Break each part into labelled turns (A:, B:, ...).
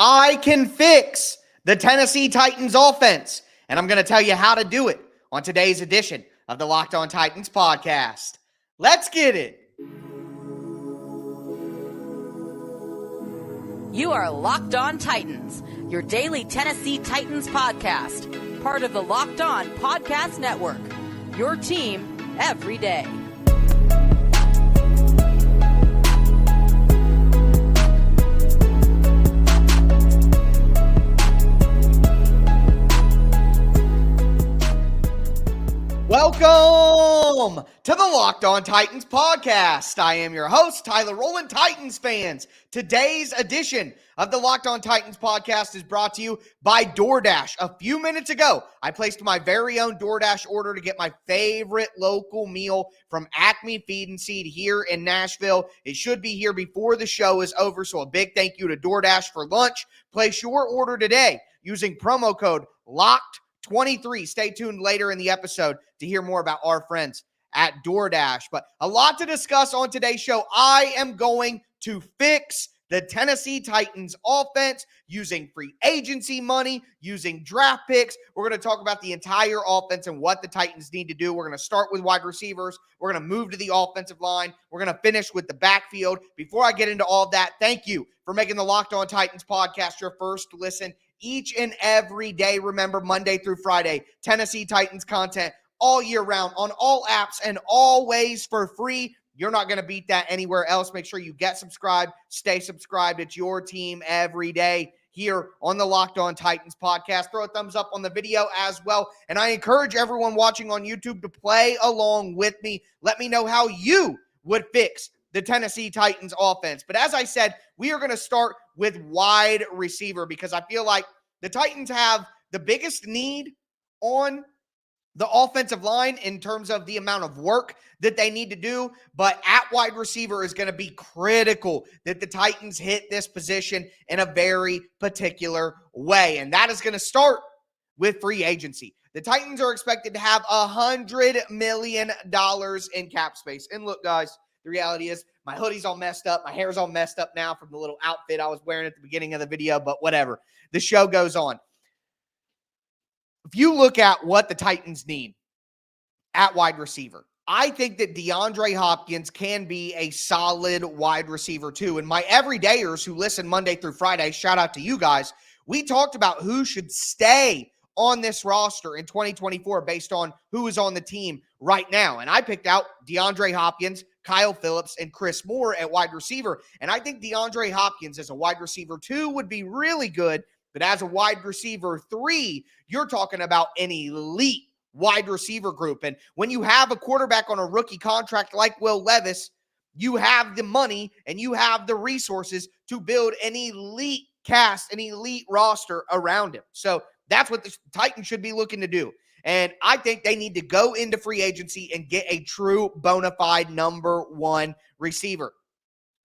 A: I can fix the Tennessee Titans offense, and I'm going to tell you how to do it on today's edition of the Locked On Titans podcast. Let's get it.
B: You are Locked On Titans, your daily Tennessee Titans podcast, part of the Locked On Podcast Network, your team every day.
A: Welcome to the Locked On Titans podcast. I am your host, Tyler Rowland. Titans fans, today's edition of the Locked On Titans podcast is brought to you by DoorDash. A few minutes ago, I placed my very own DoorDash order to get my favorite local meal from Acme Feed and Seed here in Nashville. It should be here before the show is over, so a big thank you to DoorDash for lunch. Place your order today using promo code LOCKED23. Stay tuned later in the episode to hear more about our friends at DoorDash. But a lot to discuss on today's show. I am going to fix the Tennessee Titans offense using free agency money, using draft picks. We're going to talk about the entire offense and what the Titans need to do. We're going to start with wide receivers. We're going to move to the offensive line. We're going to finish with the backfield. Before I get into all of that, thank you for making the Locked On Titans podcast your first listen each and every day. Remember, Monday through Friday, Tennessee Titans content all year round on all apps and always for free. You're not going to beat that anywhere else. Make sure you get subscribed, stay subscribed. It's your team every day here on the Locked On Titans podcast. Throw a thumbs up on the video as well. And I encourage everyone watching on YouTube to play along with me. Let me know how you would fix the Tennessee Titans offense. But as I said, we are going to start with wide receiver because I feel like the Titans have the biggest need on the offensive line in terms of the amount of work that they need to do, but at wide receiver is going to be critical that the Titans hit this position in a very particular way, and that is going to start with free agency. The Titans are expected to have $100 million in cap space, and look, guys, the reality is my hoodie's all messed up, my hair's all messed up now from the little outfit I was wearing at the beginning of the video, but whatever. The show goes on. If you look at what the Titans need at wide receiver, I think that DeAndre Hopkins can be a solid wide receiver too. And my everydayers who listen Monday through Friday, shout out to you guys. We talked about who should stay on this roster in 2024 based on who is on the team right now. And I picked out DeAndre Hopkins, Kyle Phillips, and Chris Moore at wide receiver. And I think DeAndre Hopkins as a wide receiver 2 would be really good. But as a wide receiver 3, you're talking about an elite wide receiver group. And when you have a quarterback on a rookie contract like Will Levis, you have the money and you have the resources to build an elite cast, an elite roster around him. So that's what the Titans should be looking to do. And I think they need to go into free agency and get a true bona fide number 1 receiver.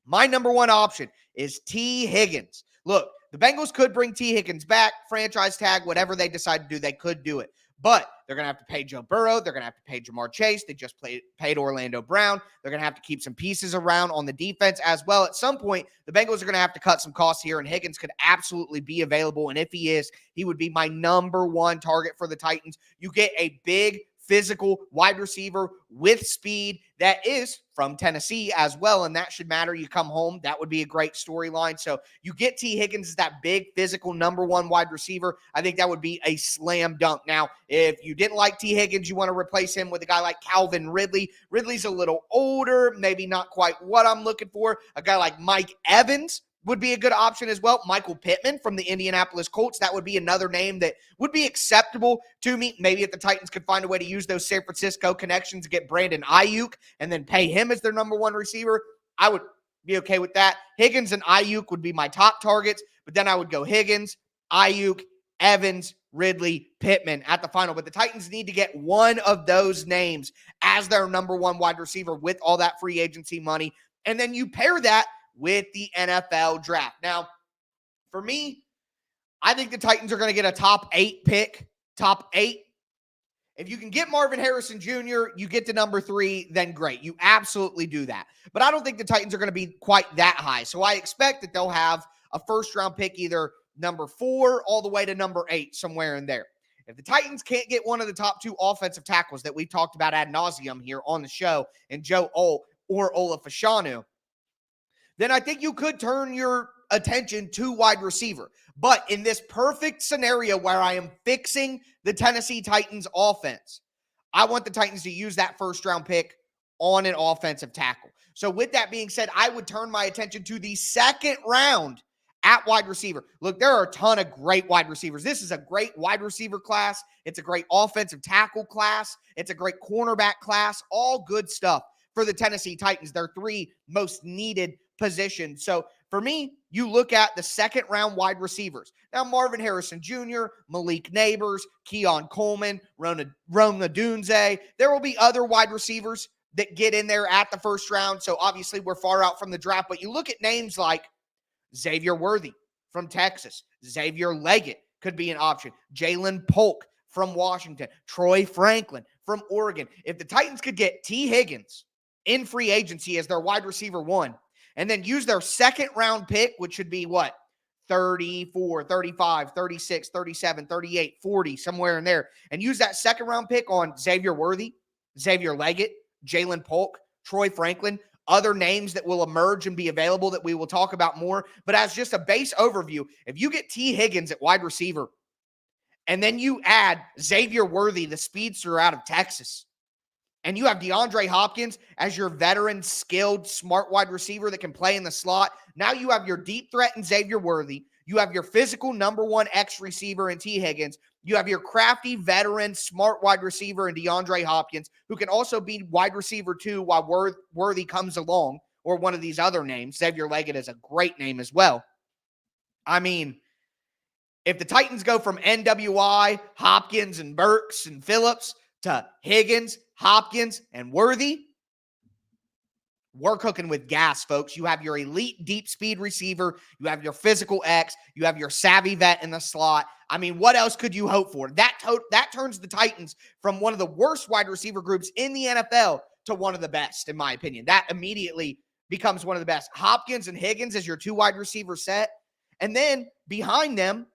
A: My number 1 option is Tee Higgins. Look, the Bengals could bring Tee Higgins back, franchise tag, whatever they decide to do, they could do it. But they're going to have to pay Joe Burrow. They're going to have to pay Jamar Chase. They just paid Orlando Brown. They're going to have to keep some pieces around on the defense as well. At some point, the Bengals are going to have to cut some costs here, and Higgins could absolutely be available. And if he is, he would be my number 1 target for the Titans. You get a big, physical wide receiver with speed that is from Tennessee as well, and that should matter. You come home, that would be a great storyline. So you get Tee Higgins as that big physical number 1 wide receiver. I think that would be a slam dunk. Now, if you didn't like Tee Higgins, you want to replace him with a guy like Calvin Ridley. Ridley's a little older, maybe not quite what I'm looking for. A guy like Mike Evans would be a good option as well. Michael Pittman from the Indianapolis Colts. That would be another name that would be acceptable to me. Maybe if the Titans could find a way to use those San Francisco connections to get Brandon Ayuk and then pay him as their number 1 receiver, I would be okay with that. Higgins and Ayuk would be my top targets, but then I would go Higgins, Ayuk, Evans, Ridley, Pittman at the final. But the Titans need to get one of those names as their number 1 wide receiver with all that free agency money. And then you pair that with the NFL draft. Now, for me, I think the Titans are going to get a top 8 pick, top 8. If you can get Marvin Harrison Jr., you get to number 3, then great. You absolutely do that. But I don't think the Titans are going to be quite that high. So I expect that they'll have a first-round pick either number 4, all the way to number 8, somewhere in there. If the Titans can't get one of the top 2 offensive tackles that we've talked about ad nauseum here on the show, and Joe or Ola Fashanu, then I think you could turn your attention to wide receiver. But in this perfect scenario where I am fixing the Tennessee Titans offense, I want the Titans to use that first-round pick on an offensive tackle. So with that being said, I would turn my attention to the second round at wide receiver. Look, there are a ton of great wide receivers. This is a great wide receiver class. It's a great offensive tackle class. It's a great cornerback class. All good stuff for the Tennessee Titans. Their 3 most needed positions. So for me, you look at the second round wide receivers. Now, Marvin Harrison Jr., Malik Neighbors, Keon Coleman, Rona Dunze. There will be other wide receivers that get in there at the first round. So obviously we're far out from the draft, but you look at names like Xavier Worthy from Texas, Xavier Leggett could be an option, Jalen Polk from Washington, Troy Franklin from Oregon. If the Titans could get Tee Higgins in free agency as their wide receiver 1, and then use their second round pick, which should be what? 34, 35, 36, 37, 38, 40, somewhere in there, and use that second round pick on Xavier Worthy, Xavier Leggett, Jalen Polk, Troy Franklin, other names that will emerge and be available that we will talk about more. But as just a base overview, if you get Tee Higgins at wide receiver, and then you add Xavier Worthy, the speedster out of Texas, and you have DeAndre Hopkins as your veteran, skilled, smart wide receiver that can play in the slot, now you have your deep threat in Xavier Worthy. You have your physical number 1 X receiver in Tee Higgins. You have your crafty, veteran, smart wide receiver in DeAndre Hopkins, who can also be wide receiver 2 while Worthy comes along, or one of these other names. Xavier Leggett is a great name as well. I mean, if the Titans go from NWI, Hopkins, and Burks, and Phillips to Higgins, Hopkins, and Worthy, we're cooking with gas, folks. You have your elite deep speed receiver. You have your physical X. You have your savvy vet in the slot. I mean, what else could you hope for? That turns the Titans from one of the worst wide receiver groups in the NFL to one of the best, in my opinion. That immediately becomes one of the best. Hopkins and Higgins as your 2 wide receiver set. And then behind them,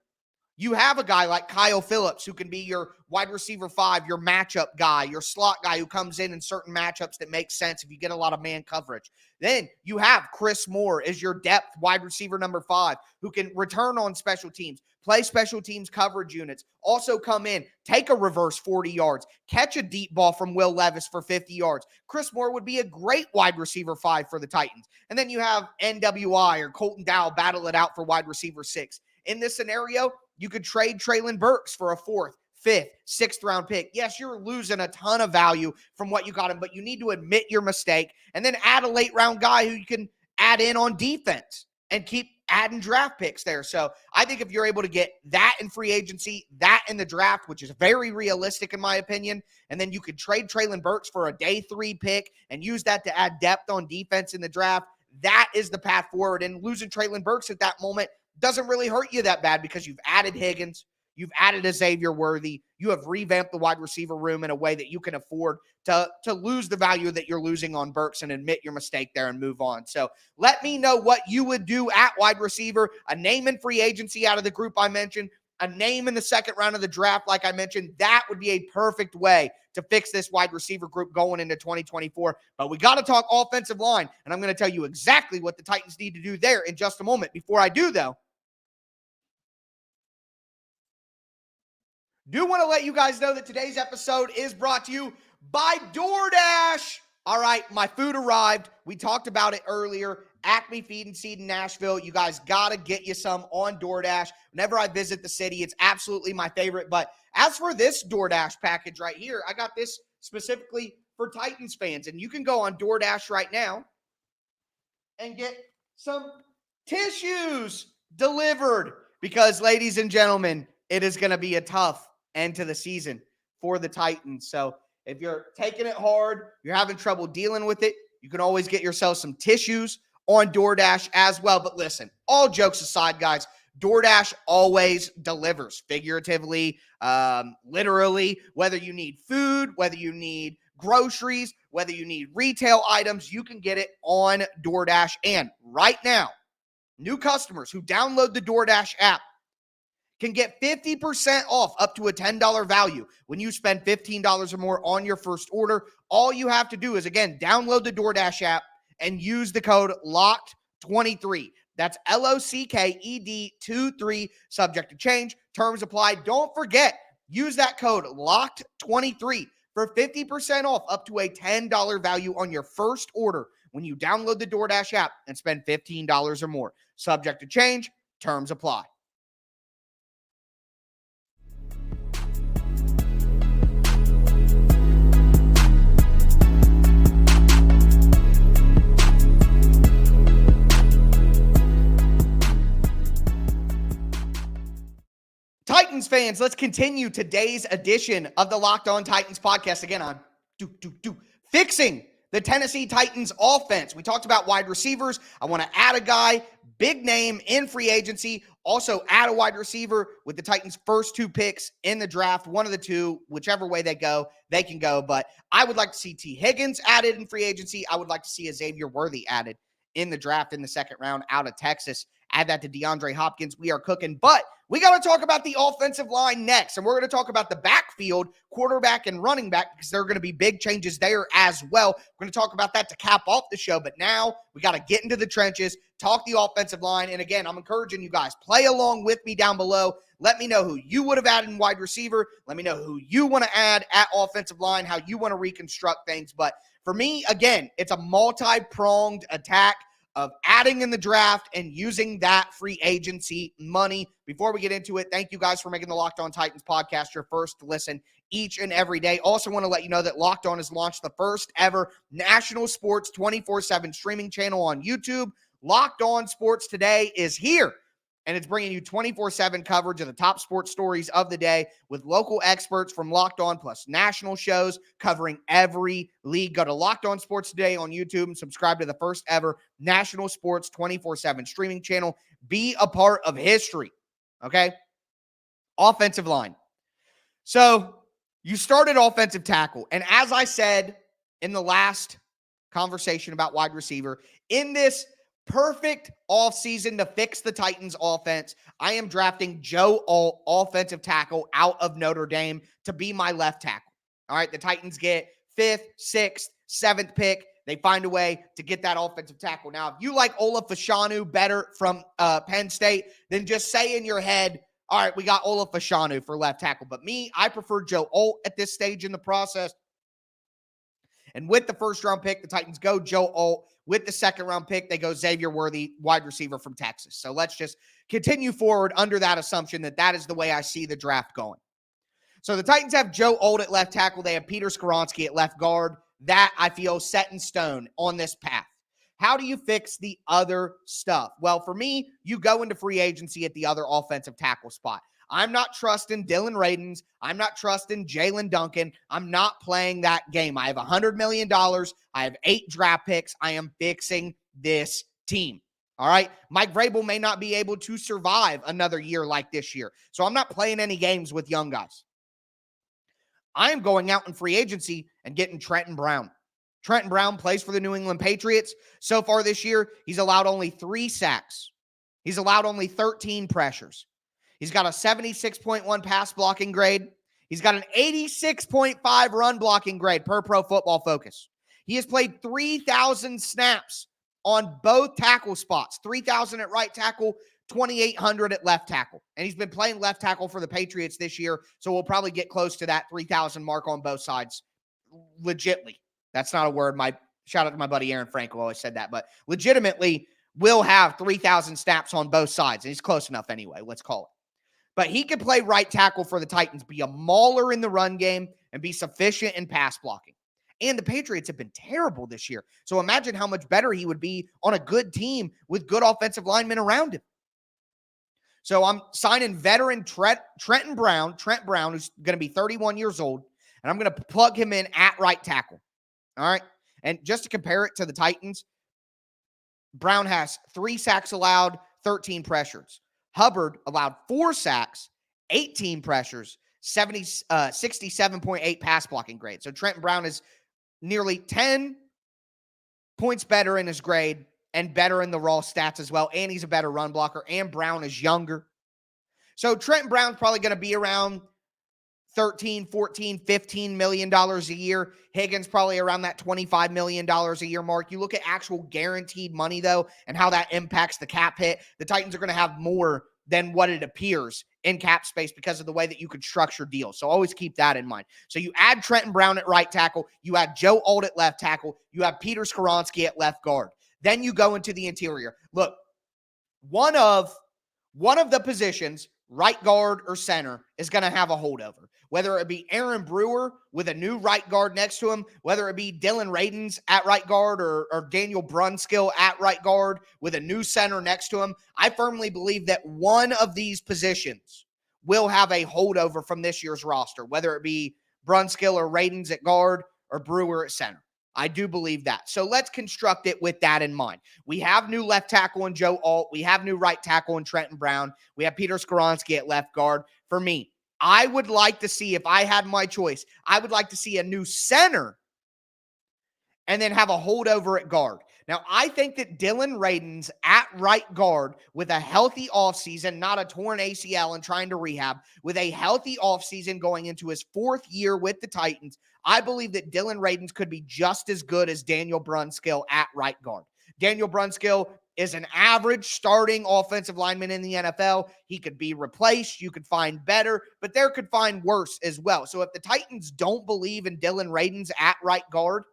A: you have a guy like Kyle Phillips who can be your wide receiver 5, your matchup guy, your slot guy who comes in certain matchups that make sense if you get a lot of man coverage. Then you have Chris Moore as your depth wide receiver number 5 who can return on special teams, play special teams coverage units, also come in, take a reverse 40 yards, catch a deep ball from Will Levis for 50 yards. Chris Moore would be a great wide receiver 5 for the Titans. And then you have NWI or Colton Dowell battle it out for wide receiver 6. In this scenario, you could trade Treylon Burks for a 4th, 5th, 6th round pick. Yes, you're losing a ton of value from what you got him, but you need to admit your mistake and then add a late round guy who you can add in on defense and keep adding draft picks there. So I think if you're able to get that in free agency, that in the draft, which is very realistic in my opinion, and then you could trade Treylon Burks for a day 3 pick and use that to add depth on defense in the draft, that is the path forward. And losing Treylon Burks at that moment doesn't really hurt you that bad because you've added Higgins, you've added a Xavier Worthy, you have revamped the wide receiver room in a way that you can afford to lose the value that you're losing on Burks and admit your mistake there and move on. So let me know what you would do at wide receiver, a name in free agency out of the group I mentioned, a name in the second round of the draft like I mentioned. That would be a perfect way to fix this wide receiver group going into 2024. But we got to talk offensive line, and I'm going to tell you exactly what the Titans need to do there in just a moment. Before I do, though, do want to let you guys know that today's episode is brought to you by DoorDash. All right, my food arrived. We talked about it earlier. Acme Feed and Seed in Nashville. You guys got to get you some on DoorDash. Whenever I visit the city, it's absolutely my favorite. But as for this DoorDash package right here, I got this specifically for Titans fans. And you can go on DoorDash right now and get some tissues delivered. Because, ladies and gentlemen, it is going to be a tough end to the season for the Titans. So if you're taking it hard, you're having trouble dealing with it, you can always get yourself some tissues on DoorDash as well. But listen, all jokes aside, guys, DoorDash always delivers, figuratively, literally, whether you need food, whether you need groceries, whether you need retail items, you can get it on DoorDash. And right now, new customers who download the DoorDash app can get 50% off up to a $10 value when you spend $15 or more on your first order. All you have to do is, again, download the DoorDash app and use the code LOCKED23. That's LOCKED23, subject to change. Terms apply. Don't forget, use that code LOCKED23 for 50% off up to a $10 value on your first order when you download the DoorDash app and spend $15 or more. Subject to change. Terms apply. Titans fans, let's continue today's edition of the Locked On Titans podcast. Again, I'm fixing the Tennessee Titans offense. We talked about wide receivers. I want to add a guy, big name in free agency. Also add a wide receiver with the Titans' first two picks in the draft. One of the two, whichever way they go, they can go. But I would like to see Tee Higgins added in free agency. I would like to see a Xavier Worthy added in the draft in the second round out of Texas. Add that to DeAndre Hopkins. We are cooking. But we got to talk about the offensive line next. And we're going to talk about the backfield, quarterback and running back, because there are going to be big changes there as well. We're going to talk about that to cap off the show. But now we got to get into the trenches, talk the offensive line. And again, I'm encouraging you guys, play along with me down below. Let me know who you would have added in wide receiver. Let me know who you want to add at offensive line, how you want to reconstruct things. But for me, again, it's a multi-pronged attack of adding in the draft and using that free agency money. Before we get into it, thank you guys for making the Locked On Titans podcast your first listen each and every day. Also want to let you know that Locked On has launched the first ever national sports 24/7 streaming channel on YouTube. Locked On Sports Today is here, and it's bringing you 24/7 coverage of the top sports stories of the day with local experts from Locked On, plus national shows covering every league. Go to Locked On Sports Today on YouTube and subscribe to the first ever national sports 24/7 streaming channel. Be a part of history, okay? Offensive line. So you started offensive tackle, and as I said in the last conversation about wide receiver, in this perfect offseason to fix the Titans offense, I am drafting Joe Alt, offensive tackle, out of Notre Dame to be my left tackle. All right, the Titans get 5th, 6th, 7th pick. They find a way to get that offensive tackle. Now, if you like Olaf Fashanu better from Penn State, then just say in your head, all right, we got Olaf Fashanu for left tackle. But me, I prefer Joe Alt at this stage in the process. And with the first-round pick, the Titans go Joe Alt. With the second-round pick, they go Xavier Worthy, wide receiver from Texas. So let's just continue forward under that assumption that that is the way I see the draft going. So the Titans have Joe Alt at left tackle. They have Peter Skoronski at left guard. That, I feel, set in stone on this path. How do you fix the other stuff? Well, for me, you go into free agency at the other offensive tackle spot. I'm not trusting Dylan Radins. I'm not trusting Jalen Duncan. I'm not playing that game. I have $100 million. I have 8 draft picks. I am fixing this team. All right? Mike Vrabel may not be able to survive another year like this year. So I'm not playing any games with young guys. I am going out in free agency and getting Trenton Brown. Trenton Brown plays for the New England Patriots. So far this year, he's allowed only 3 sacks. He's allowed only 13 pressures. He's got a 76.1 pass blocking grade. He's got an 86.5 run blocking grade per Pro Football Focus. He has played 3,000 snaps on both tackle spots. 3,000 at right tackle, 2,800 at left tackle. And he's been playing left tackle for the Patriots this year, so we'll probably get close to that 3,000 mark on both sides. Legitly. That's not a word. Shout out to my buddy Aaron Frank who always said that. But legitimately will have 3,000 snaps on both sides. And he's close enough anyway, let's call it. But he could play right tackle for the Titans, be a mauler in the run game, and be sufficient in pass blocking. And the Patriots have been terrible this year. So imagine how much better he would be on a good team with good offensive linemen around him. So I'm signing veteran Trent Brown, who's going to be 31 years old, and I'm going to plug him in at right tackle. All right? And just to compare it to the Titans, Brown has 3 sacks allowed, 13 pressures. Hubbard allowed 4 sacks, 18 pressures, 67.8 pass blocking grade. So Trenton Brown is nearly 10 points better in his grade and better in the raw stats as well. And he's a better run blocker. And Brown is younger. So Trenton Brown's probably going to be around 13, 14, $15 million a year. Higgins probably around that $25 million a year mark. You look at actual guaranteed money, though, and how that impacts the cap hit. The Titans are going to have more than what it appears in cap space because of the way that you could structure deals. So always keep that in mind. So you add Trenton Brown at right tackle. You add Joe Alt at left tackle. You have Peter Skoronski at left guard. Then you go into the interior. Look, one of the positions, right guard or center, is going to have a holdover. Whether it be Aaron Brewer with a new right guard next to him, whether it be Dylan Radins at right guard or Daniel Brunskill at right guard with a new center next to him, I firmly believe that one of these positions will have a holdover from this year's roster, whether it be Brunskill or Radins at guard or Brewer at center. I do believe that. So let's construct it with that in mind. We have new left tackle in Joe Alt. We have new right tackle in Trenton Brown. We have Peter Skoronski at left guard. For me, I would like to see, if I had my choice, I would like to see a new center and then have a holdover at guard. Now, I think that Dylan Radins at right guard with a healthy offseason, not a torn ACL and trying to rehab, with a healthy offseason going into his fourth year with the Titans, I believe that Dylan Radins could be just as good as Daniel Brunskill at right guard. Daniel Brunskill is an average starting offensive lineman in the NFL. He could be replaced. You could find better, but there could find worse as well. So if the Titans don't believe in Dylan Radins at right guard,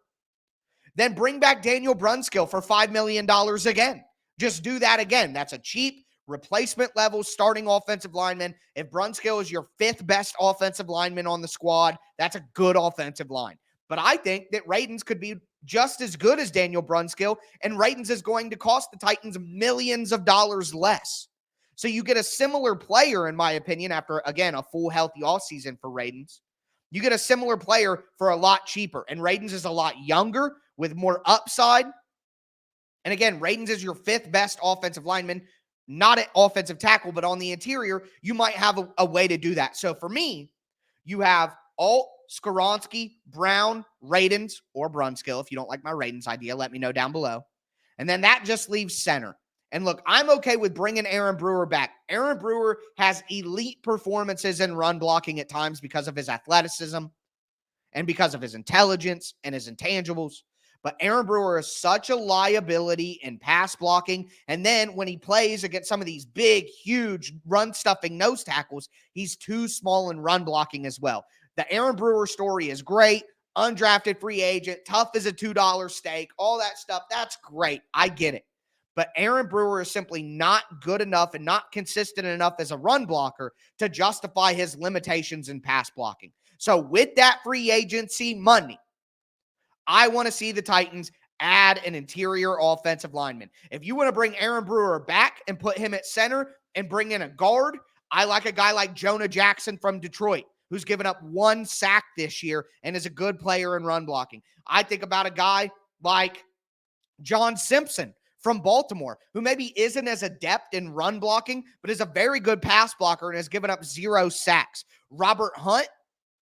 A: then bring back Daniel Brunskill for $5 million again. Just do that again. That's a cheap replacement level starting offensive lineman. If Brunskill is your fifth best offensive lineman on the squad, that's a good offensive line. But I think that Radins could be just as good as Daniel Brunskill, and Radins is going to cost the Titans millions of dollars less. So you get a similar player, in my opinion, after, again, a full healthy offseason for Radins. You get a similar player for a lot cheaper, and Radins is a lot younger with more upside. And again, Radins is your fifth best offensive lineman, not at offensive tackle, but on the interior, you might have a way to do that. So for me, you have Alt, Skoronski, Brown, Radins, or Brunskill. If you don't like my Radins idea, let me know down below. And then that just leaves center. And look, I'm okay with bringing Aaron Brewer back. Aaron Brewer has elite performances in run blocking at times because of his athleticism and because of his intelligence and his intangibles. But Aaron Brewer is such a liability in pass blocking. And then when he plays against some of these big, huge run-stuffing nose tackles, he's too small in run blocking as well. The Aaron Brewer story is great. Undrafted free agent, tough as a $2 steak, all that stuff. That's great. I get it. But Aaron Brewer is simply not good enough and not consistent enough as a run blocker to justify his limitations in pass blocking. So with that free agency money, I want to see the Titans add an interior offensive lineman. If you want to bring Aaron Brewer back and put him at center and bring in a guard, I like a guy like Jonah Jackson from Detroit, who's given up 1 sack this year and is a good player in run blocking. I think about a guy like John Simpson from Baltimore, who maybe isn't as adept in run blocking, but is a very good pass blocker and has given up 0 sacks. Robert Hunt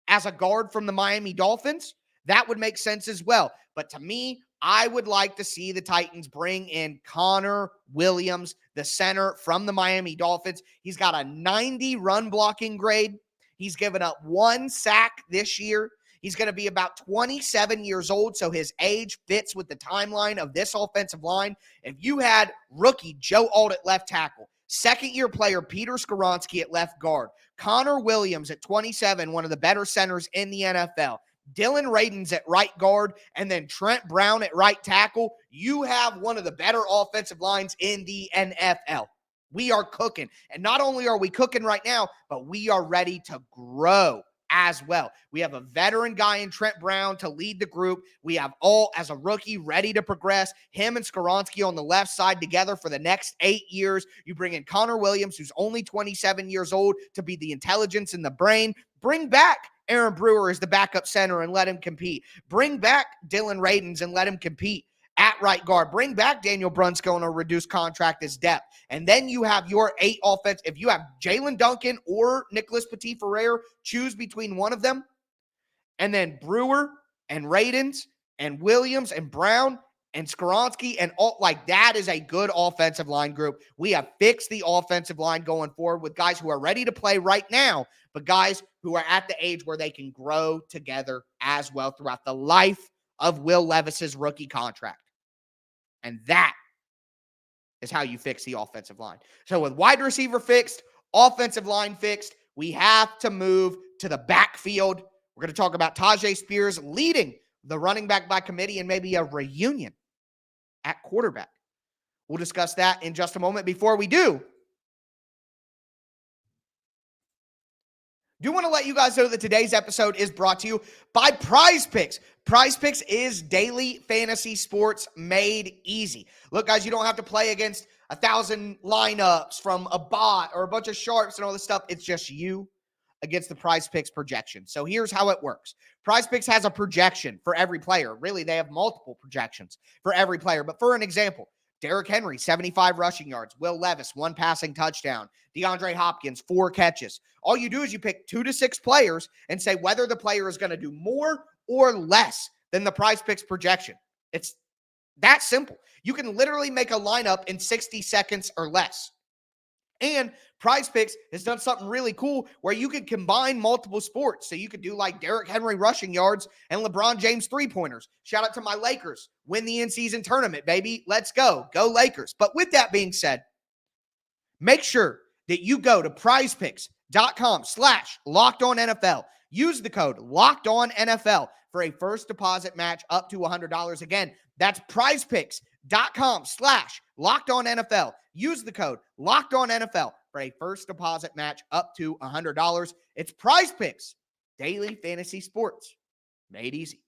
A: as a guard from the Miami Dolphins, that would make sense as well. But to me, I would like to see the Titans bring in Connor Williams, the center from the Miami Dolphins. He's got a 90 run blocking grade. He's given up 1 sack this year. He's going to be about 27 years old, so his age fits with the timeline of this offensive line. If you had rookie Joe Alt at left tackle, second-year player Peter Skoronski at left guard, Connor Williams at 27, one of the better centers in the NFL, Dylan Radins at right guard, and then Trent Brown at right tackle, you have one of the better offensive lines in the NFL. We are cooking. And not only are we cooking right now, but we are ready to grow as well. We have a veteran guy in Trent Brown to lead the group. We have Alt as a rookie ready to progress. Him and Skoronski on the left side together for the next 8 years. You bring in Connor Williams, who's only 27 years old, to be the intelligence in the brain. Bring back Aaron Brewer as the backup center and let him compete. Bring back Dylan Radins and let him compete at right guard. Bring back Daniel Brunskill on a reduced contract as depth. And then you have your 8 offense. If you have Jalen Duncan or Nicholas Petit-Ferrer, choose between one of them. And then Brewer and Radins and Williams and Brown and Skoronski and all, like, that is a good offensive line group. We have fixed the offensive line going forward with guys who are ready to play right now, but guys who are at the age where they can grow together as well throughout the life of Will Levis's rookie contract. And that is how you fix the offensive line. So with wide receiver fixed, offensive line fixed, we have to move to the backfield. We're going to talk about Tyjae Spears leading the running back by committee and maybe a reunion at quarterback. We'll discuss that in just a moment. Before we do want to let you guys know that today's episode is brought to you by Prize Picks. Prize Picks is daily fantasy sports made easy. Look, guys, you don't have to play against 1,000 lineups from a bot or a bunch of sharps and all this stuff. It's just you against the Prize Picks projection. So here's how it works. Prize Picks has a projection for every player. Really, they have multiple projections for every player. But for an example, Derrick Henry, 75 rushing yards. Will Levis, 1 passing touchdown. DeAndre Hopkins, 4 catches. All you do is you pick 2 to 6 players and say whether the player is going to do more or less than the Prize Picks projection. It's that simple. You can literally make a lineup in 60 seconds or less. And Prize Picks has done something really cool where you can combine multiple sports. So you could do like Derrick Henry rushing yards and LeBron James 3-pointers. Shout out to my Lakers. Win the in-season tournament, baby. Let's go. Go Lakers. But with that being said, make sure that you go to prizepicks.com/LockedOnNFL. Use the code LockedOnNFL for a first deposit match up to $100. Again, that's prizepicks.com/LockedOnNFL. Use the code LockedOnNFL for a first deposit match up to $100. It's Prize Picks, daily fantasy sports made easy.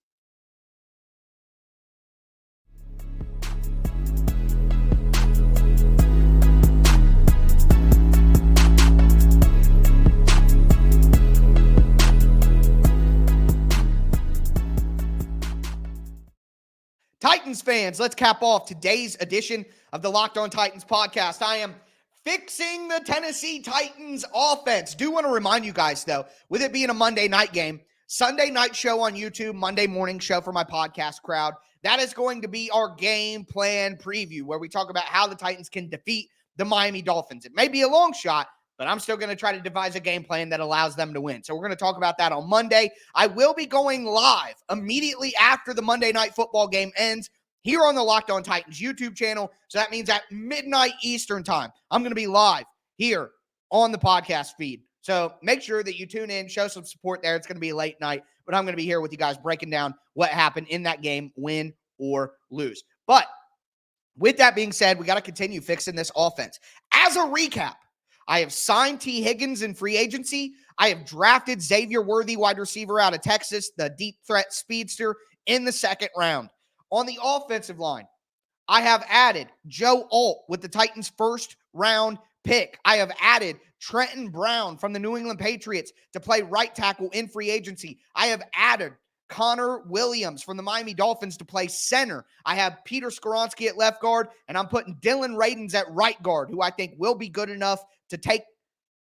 A: Titans fans, let's cap off today's edition of the Locked On Titans podcast. I am fixing the Tennessee Titans offense. Do want to remind you guys, though, with it being a Monday night game, Sunday night show on YouTube, Monday morning show for my podcast crowd, that is going to be our game plan preview where we talk about how the Titans can defeat the Miami Dolphins. It may be a long shot, but I'm still going to try to devise a game plan that allows them to win. So we're going to talk about that on Monday. I will be going live immediately after the Monday Night Football game ends here on the Locked On Titans YouTube channel. So that means at midnight Eastern time, I'm going to be live here on the podcast feed. So make sure that you tune in, show some support there. It's going to be a late night, but I'm going to be here with you guys breaking down what happened in that game, win or lose. But with that being said, we got to continue fixing this offense. As a recap, I have signed Tee Higgins in free agency. I have drafted Xavier Worthy, wide receiver out of Texas, the deep threat speedster, in the second round. On the offensive line, I have added Joe Alt with the Titans' first round pick. I have added Trenton Brown from the New England Patriots to play right tackle in free agency. I have added Connor Williams from the Miami Dolphins to play center. I have Peter Skoronski at left guard, and I'm putting Dylan Radins at right guard, who I think will be good enough to take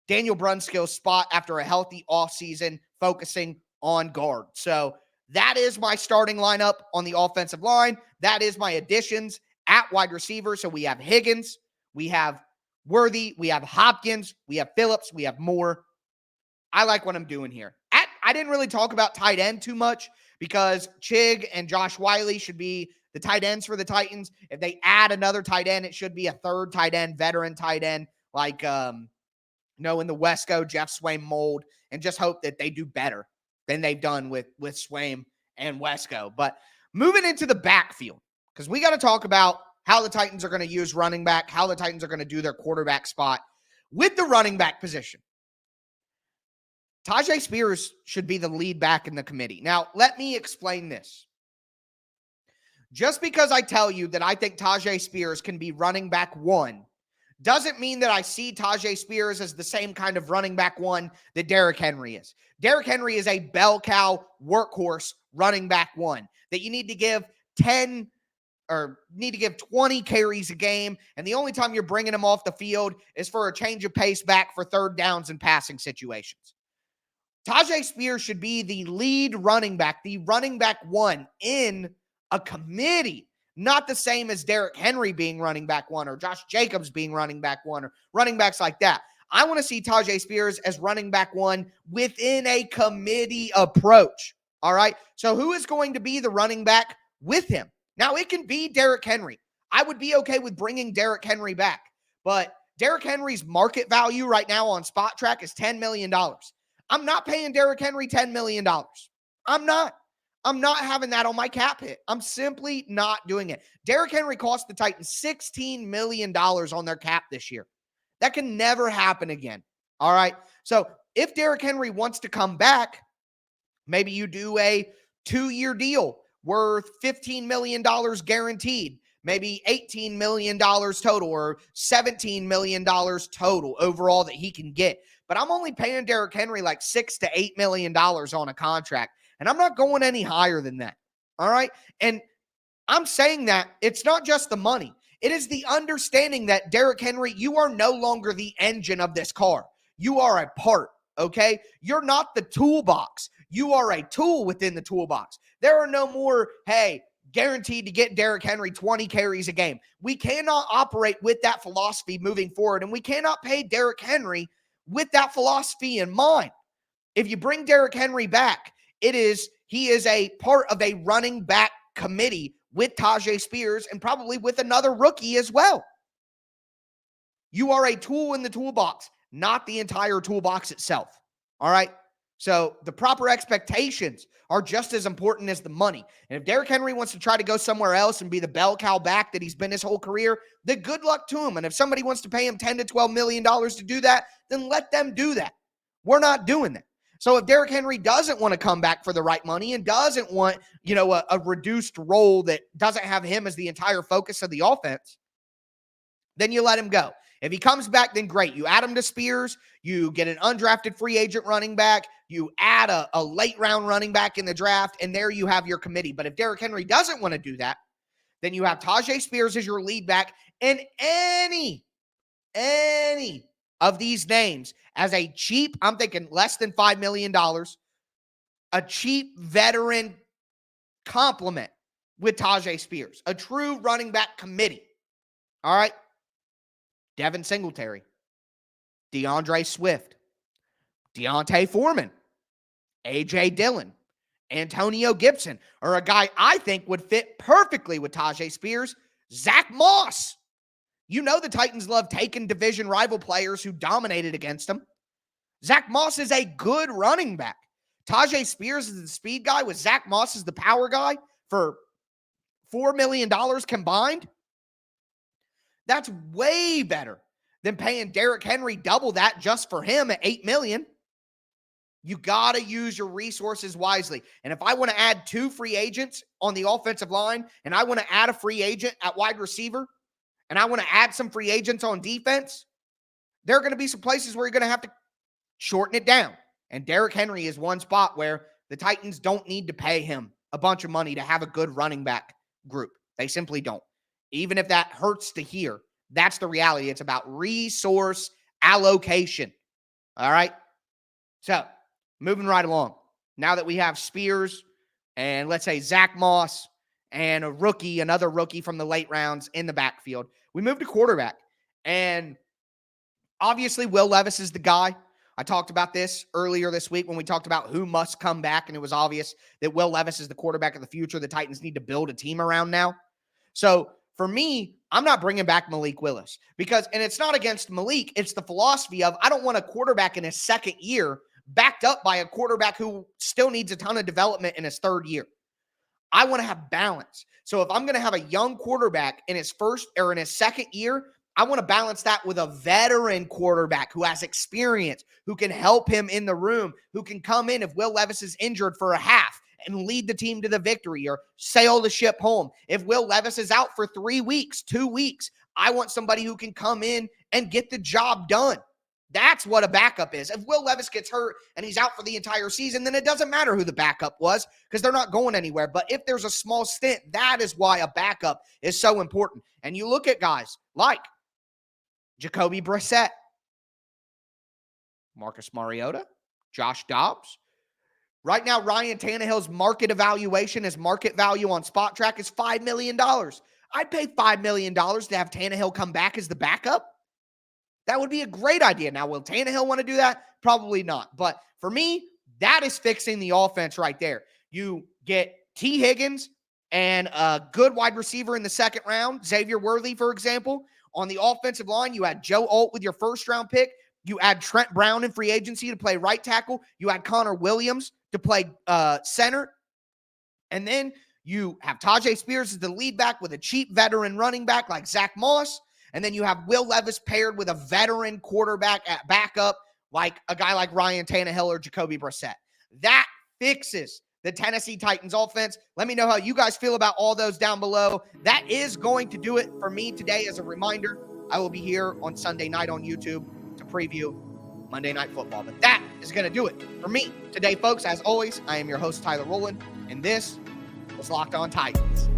A: Daniel Brunskill's spot after a healthy offseason, focusing on guard. So that is my starting lineup on the offensive line. That is my additions at wide receiver. So we have Higgins, we have Worthy, we have Hopkins, we have Phillips, we have Moore. I like what I'm doing here. I didn't really talk about tight end too much because Chig and Josh Wiley should be the tight ends for the Titans. If they add another tight end, it should be a third tight end, veteran tight end, like, in the Wesco, Jeff Swaim mold, and just hope that they do better than they've done with Swaim and Wesco. But moving into the backfield, because we got to talk about how the Titans are going to use running back, how the Titans are going to do their quarterback spot with the running back position. Tyjae Spears should be the lead back in the committee. Now, let me explain this. Just because I tell you that I think Tyjae Spears can be running back one doesn't mean that I see Tyjae Spears as the same kind of running back one that Derrick Henry is. Derrick Henry is a bell cow workhorse running back one that you need to give 20 carries a game, and the only time you're bringing him off the field is for a change of pace back for third downs and passing situations. Tyjae Spears should be the lead running back, the running back one in a committee Not the same as Derrick Henry being running back one or Josh Jacobs being running back one or running backs like that. I want to see Tyjae Spears as running back one within a committee approach. All right. So who is going to be the running back with him? Now, it can be Derrick Henry. I would be okay with bringing Derrick Henry back, but Derrick Henry's market value right now on Spot Track is $10 million. I'm not paying Derrick Henry $10 million. I'm not having that on my cap hit. I'm simply not doing it. Derrick Henry cost the Titans $16 million on their cap this year. That can never happen again. All right. So if Derrick Henry wants to come back, maybe you do a 2-year deal worth $15 million guaranteed, maybe $18 million total or $17 million total overall that he can get. But I'm only paying Derrick Henry like $6 to $8 million on a contract, and I'm not going any higher than that. All right. And I'm saying that it's not just the money. It is the understanding that Derrick Henry, you are no longer the engine of this car. You are a part, okay? You're not the toolbox. You are a tool within the toolbox. There are no more, hey, guaranteed to get Derrick Henry 20 carries a game. We cannot operate with that philosophy moving forward, and we cannot pay Derrick Henry with that philosophy in mind. If you bring Derrick Henry back, he is a part of a running back committee with Tyjae Spears and probably with another rookie as well. You are a tool in the toolbox, not the entire toolbox itself. All right? So the proper expectations are just as important as the money. And if Derrick Henry wants to try to go somewhere else and be the bell cow back that he's been his whole career, then good luck to him. And if somebody wants to pay him $10 to $12 million to do that, then let them do that. We're not doing that. So if Derrick Henry doesn't want to come back for the right money and doesn't want, a reduced role that doesn't have him as the entire focus of the offense, then you let him go. If he comes back, then great. You add him to Spears. You get an undrafted free agent running back. You add a late round running back in the draft, and there you have your committee. But if Derrick Henry doesn't want to do that, then you have Tyjae Spears as your lead back, and any of these names as a cheap, I'm thinking less than $5 million, a cheap veteran complement with Tyjae Spears, a true running back committee. All right. Devin Singletary, DeAndre Swift, Deontay Foreman, A.J. Dillon, Antonio Gibson, or a guy I think would fit perfectly with Tyjae Spears, Zach Moss. You know the Titans love taking division rival players who dominated against them. Zach Moss is a good running back. Tyjae Spears is the speed guy with Zach Moss as the power guy for $4 million combined. That's way better than paying Derrick Henry double that just for him at $8 million. You got to use your resources wisely. And if I want to add 2 free agents on the offensive line, and I want to add a free agent at wide receiver, and I want to add some free agents on defense, there are going to be some places where you're going to have to shorten it down. And Derrick Henry is one spot where the Titans don't need to pay him a bunch of money to have a good running back group. They simply don't. Even if that hurts to hear, that's the reality. It's about resource allocation. All right? So, moving right along. Now that we have Spears and let's say Zach Moss and another rookie from the late rounds in the backfield, we move to quarterback. And obviously, Will Levis is the guy. I talked about this earlier this week when we talked about who must come back, and it was obvious that Will Levis is the quarterback of the future. The Titans need to build a team around now. So, for me, I'm not bringing back Malik Willis and it's not against Malik. It's the philosophy of I don't want a quarterback in his second year backed up by a quarterback who still needs a ton of development in his third year. I want to have balance. So if I'm going to have a young quarterback in his first or in his second year, I want to balance that with a veteran quarterback who has experience, who can help him in the room, who can come in if Will Levis is injured for a half and lead the team to the victory or sail the ship home. If Will Levis is out for 3 weeks, 2 weeks, I want somebody who can come in and get the job done. That's what a backup is. If Will Levis gets hurt and he's out for the entire season, then it doesn't matter who the backup was because they're not going anywhere. But if there's a small stint, that is why a backup is so important. And you look at guys like Jacoby Brissett, Marcus Mariota, Josh Dobbs, Right now, Ryan Tannehill's market evaluation, his market value on Spot Track is $5 million. I'd pay $5 million to have Tannehill come back as the backup. That would be a great idea. Now, will Tannehill want to do that? Probably not. But for me, that is fixing the offense right there. You get Tee Higgins and a good wide receiver in the second round, Xavier Worthy, for example. On the offensive line, you had Joe Alt with your first-round pick. You add Trent Brown in free agency to play right tackle. You add Connor Williams to play center. And then you have Tajay Spears as the lead back with a cheap veteran running back like Zach Moss. And then you have Will Levis paired with a veteran quarterback at backup like a guy like Ryan Tannehill or Jacoby Brissett. That fixes the Tennessee Titans offense. Let me know how you guys feel about all those down below. That is going to do it for me today. As a reminder, I will be here on Sunday night on YouTube to preview Monday Night Football. But that is going to do it for me today, folks. As always, I am your host, Tyler Rowland, and this was Locked On Titans.